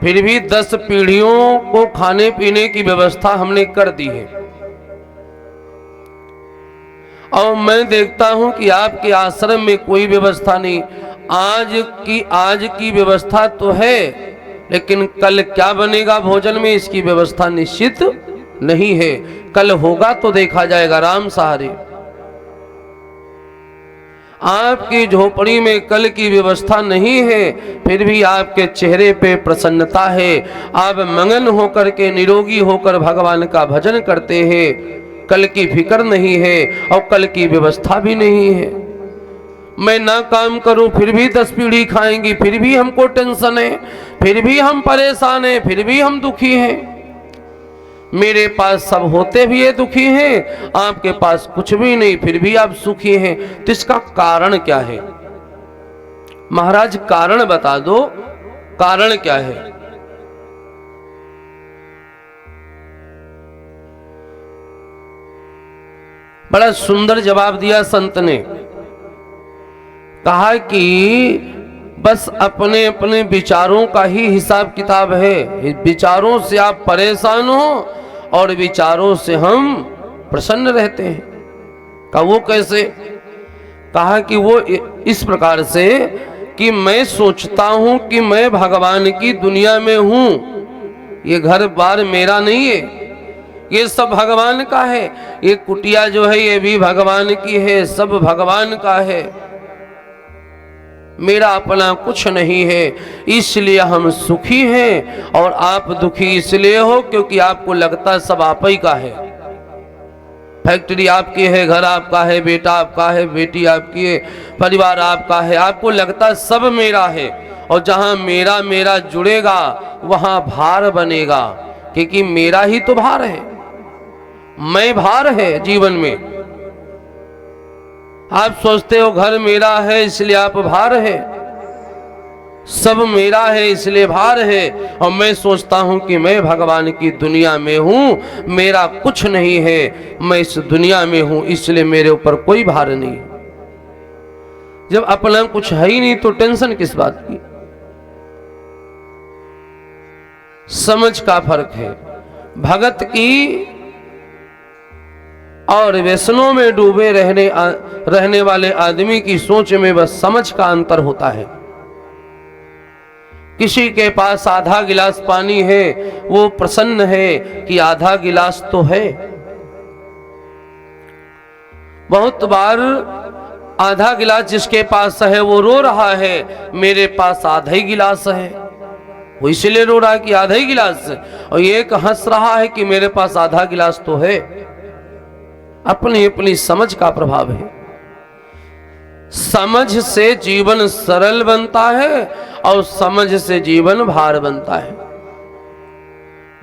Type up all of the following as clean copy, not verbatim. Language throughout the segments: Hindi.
फिर भी 10 पीढ़ियों को खाने पीने की व्यवस्था हमने कर दी है। और मैं देखता हूं कि आपके आश्रम में कोई व्यवस्था नहीं। आज की व्यवस्था तो है, लेकिन कल क्या बनेगा भोजन में इसकी व्यवस्था निश्चित नहीं है। कल होगा तो देखा जाएगा। राम सहारे, आपकी झोपड़ी में कल की व्यवस्था नहीं है, फिर भी आपके चेहरे पे प्रसन्नता है। आप मगन होकर के, निरोगी होकर भगवान का भजन करते हैं। कल की फिक्र नहीं है और कल की व्यवस्था भी नहीं है। मैं ना काम करूं फिर भी 10 पीढ़ी खाएंगी, फिर भी हमको टेंशन है, फिर भी हम परेशान हैं, फिर भी हम दुखी हैं। मेरे पास सब होते भी ये दुखी हैं, आपके पास कुछ भी नहीं फिर भी आप सुखी हैं। तो इसका कारण क्या है महाराज? कारण बता दो, कारण क्या है? बड़ा सुंदर जवाब दिया संत ने। कहा कि बस अपने अपने विचारों का ही हिसाब किताब है। विचारों से आप परेशान हो और विचारों से हम प्रसन्न रहते हैं। कहा वो कैसे? कहा कि वो इस प्रकार से कि मैं सोचता हूं कि मैं भगवान की दुनिया में हूं। ये घर बार मेरा नहीं है, ये सब भगवान का है। ये कुटिया जो है ये भी भगवान की है, सब भगवान का है, मेरा अपना कुछ नहीं है। इसलिए हम सुखी हैं और आप दुखी इसलिए हो क्योंकि आपको लगता है सब आप ही का है। फैक्ट्री आपकी है, घर आपका है, बेटा आपका है, बेटी आपकी है, परिवार आपका है। आपको लगता है सब मेरा है, और जहां मेरा मेरा जुड़ेगा वहां भार बनेगा, क्योंकि मेरा ही तो भार है, मैं भार है जीवन में। आप सोचते हो घर मेरा है इसलिए आप भार है, सब मेरा है इसलिए भार है। और मैं सोचता हूं कि मैं भगवान की दुनिया में हूं, मेरा कुछ नहीं है, मैं इस दुनिया में हूं इसलिए मेरे ऊपर कोई भार नहीं। जब अपना कुछ है ही नहीं तो टेंशन किस बात की? समझ का फर्क है। भगत की और व्यसनों में डूबे रहने वाले आदमी की सोच में बस समझ का अंतर होता है। किसी के पास आधा गिलास पानी है, वो प्रसन्न है कि आधा गिलास तो है। बहुत बार आधा गिलास जिसके पास है वो रो रहा है, मेरे पास आधा ही गिलास है, वो इसलिए रो रहा है कि आधा ही गिलास है। और एक हंस रहा है कि मेरे पास आधा गिलास तो है। अपनी अपनी समझ का प्रभाव है। समझ से जीवन सरल बनता है और समझ से जीवन भार बनता है।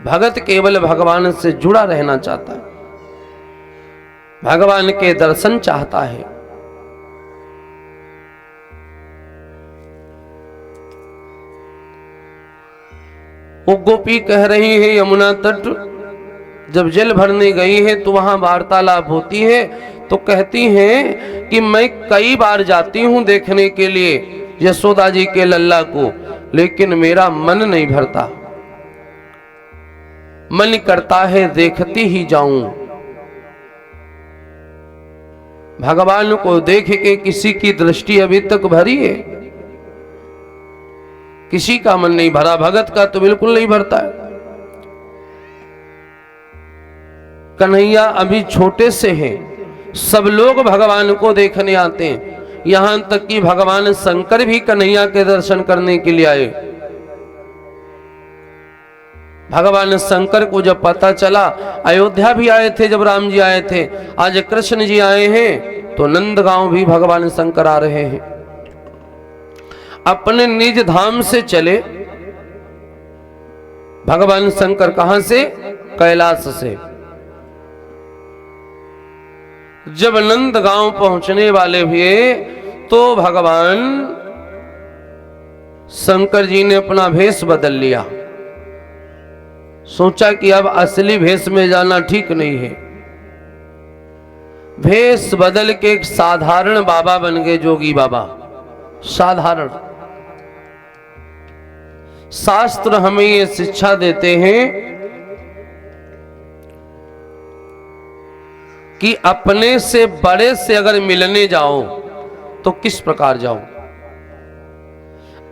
भगत केवल भगवान से जुड़ा रहना चाहता है, भगवान के दर्शन चाहता है। वो गोपी कह रही है यमुना तट जब जल भरने गई है तो वहां वार्तालाप होती है, तो कहती हैं कि मैं कई बार जाती हूं देखने के लिए यशोदा जी के लल्ला को, लेकिन मेरा मन नहीं भरता, मन करता है देखती ही जाऊं। भगवान को देख के किसी की दृष्टि अभी तक भरी है? किसी का मन नहीं भरा, भगत का तो बिल्कुल नहीं भरता है। कन्हैया अभी छोटे से हैं, सब लोग भगवान को देखने आते हैं, यहां तक कि भगवान शंकर भी कन्हैया के दर्शन करने के लिए आए। भगवान शंकर को जब पता चला, अयोध्या भी आए थे जब राम जी आए थे, आज कृष्ण जी आए हैं तो नंदगांव भी भगवान शंकर आ रहे हैं। अपने निज धाम से चले भगवान शंकर। कहां से? कैलाश से। जब नंदगांव पहुंचने वाले हुए तो भगवान शंकर जी ने अपना भेष बदल लिया। सोचा कि अब असली भेष में जाना ठीक नहीं है। भेष बदल के एक साधारण बाबा बन गए, जोगी बाबा। साधारण शास्त्र हमें ये शिक्षा देते हैं कि अपने से बड़े से अगर मिलने जाओ तो किस प्रकार जाओ।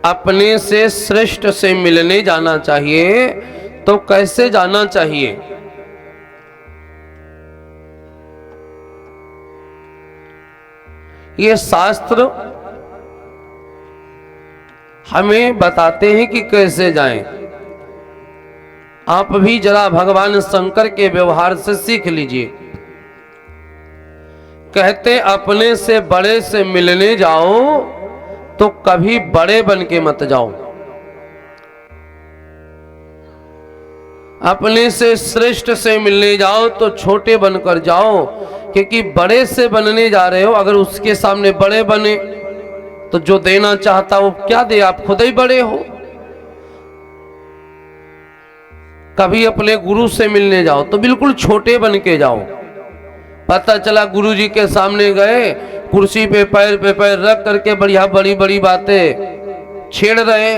अपने से श्रेष्ठ से मिलने जाना चाहिए तो कैसे जाना चाहिए। ये शास्त्र हमें बताते हैं कि कैसे जाएं। आप भी जरा भगवान शंकर के व्यवहार से सीख लीजिए। कहते अपने से बड़े से मिलने जाओ तो कभी बड़े बन के मत जाओ। अपने से श्रेष्ठ से मिलने जाओ तो छोटे बनकर जाओ, क्योंकि बड़े से बनने जा रहे हो, अगर उसके सामने बड़े बने तो जो देना चाहता वो क्या दे, आप खुद ही बड़े हो। कभी अपने गुरु से मिलने जाओ तो बिल्कुल छोटे बन के जाओ। पता चला गुरु जी के सामने गए, कुर्सी पे पैर रख करके बढ़िया बड़ी बड़ी बातें छेड़ रहे,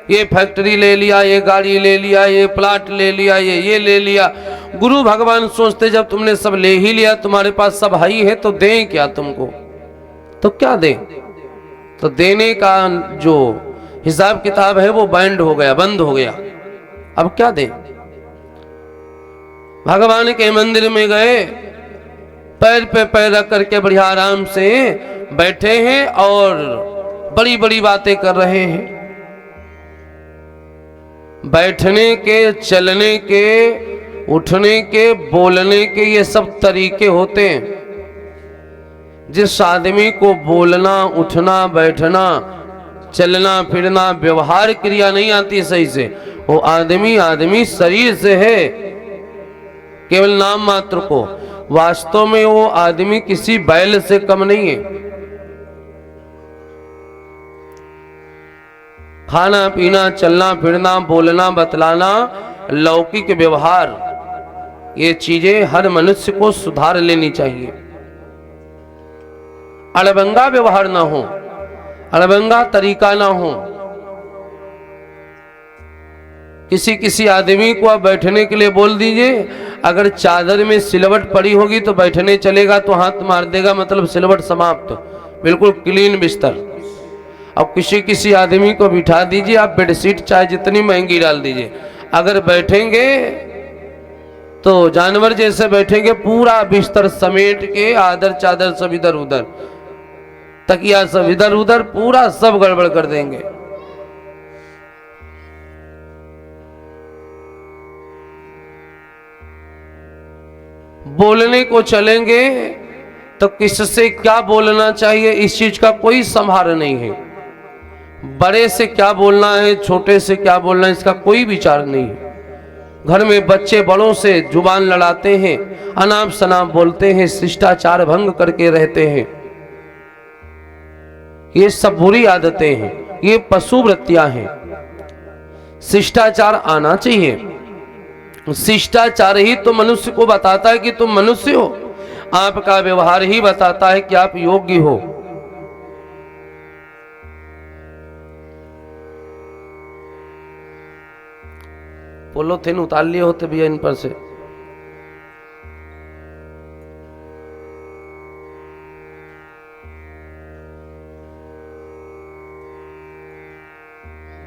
ये फैक्ट्री ले लिया, ये गाड़ी ले लिया, ये प्लाट ले लिया, ये ले लिया। गुरु भगवान सोचते जब तुमने सब ले ही लिया, तुम्हारे पास सब हाई है, तो दें क्या तुमको, तो क्या दें। तो देने का जो हिसाब किताब है वो बंद हो गया। अब क्या दें। भगवान के मंदिर में गए, पैर पे पैर रख करके बढ़िया आराम से बैठे हैं और बड़ी बड़ी बातें कर रहे हैं। बैठने के, चलने के, उठने के, बोलने के ये सब तरीके होते हैं। जिस आदमी को बोलना, उठना, बैठना, चलना फिरना, व्यवहार क्रिया नहीं आती सही से, वो आदमी शरीर से है, केवल नाम मात्र को। वास्तव में वो आदमी किसी बैल से कम नहीं है। खाना पीना, चलना फिरना, बोलना, बतलाना, लौकिक व्यवहार, ये चीजें हर मनुष्य को सुधार लेनी चाहिए। अड़बंगा व्यवहार ना हो, अड़बंगा तरीका ना हो। किसी आदमी को आप बैठने के लिए बोल दीजिए, अगर चादर में सिलवट पड़ी होगी तो बैठने चलेगा तो हाथ मार देगा, मतलब सिलवट समाप्त, बिल्कुल क्लीन बिस्तर। अब किसी आदमी को बिठा दीजिए आप, बेडशीट चाहे जितनी महंगी डाल दीजिए, अगर बैठेंगे तो जानवर जैसे बैठेंगे, पूरा बिस्तर समेट के, आदर चादर सब इधर उधर, तकिया सब इधर उधर, पूरा सब गड़बड़ कर देंगे। बोलने को चलेंगे तो किससे क्या बोलना चाहिए, इस चीज का कोई संभार नहीं है। बड़े से क्या बोलना है, छोटे से क्या बोलना है, इसका कोई विचार नहीं है। घर में बच्चे बड़ों से जुबान लड़ाते हैं, अनाप शनाप बोलते हैं, शिष्टाचार भंग करके रहते हैं। ये सब बुरी आदतें हैं, ये पशु वृत्तियां हैं। शिष्टाचार आना चाहिए। शिष्टाचार ही तो मनुष्य को बताता है कि तुम मनुष्य हो। आपका व्यवहार ही बताता है कि आप योग्य हो। पोलोथीन उतार लिए होते भैया इन पर से।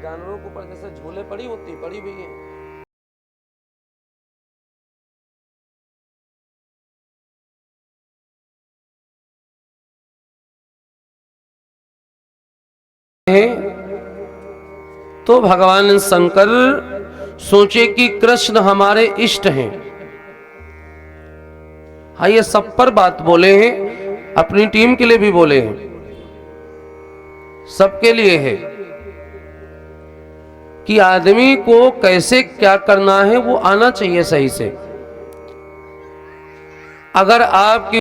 जानवरों के ऊपर जैसे झोले पड़ी होती, पड़ी भी है। तो भगवान शंकर सोचे कि कृष्ण हमारे इष्ट हैं। हाँ, ये सब पर बात बोले हैं, अपनी टीम के लिए भी बोले हैं, सबके लिए है कि आदमी को कैसे क्या करना है वो आना चाहिए सही से। अगर आपकी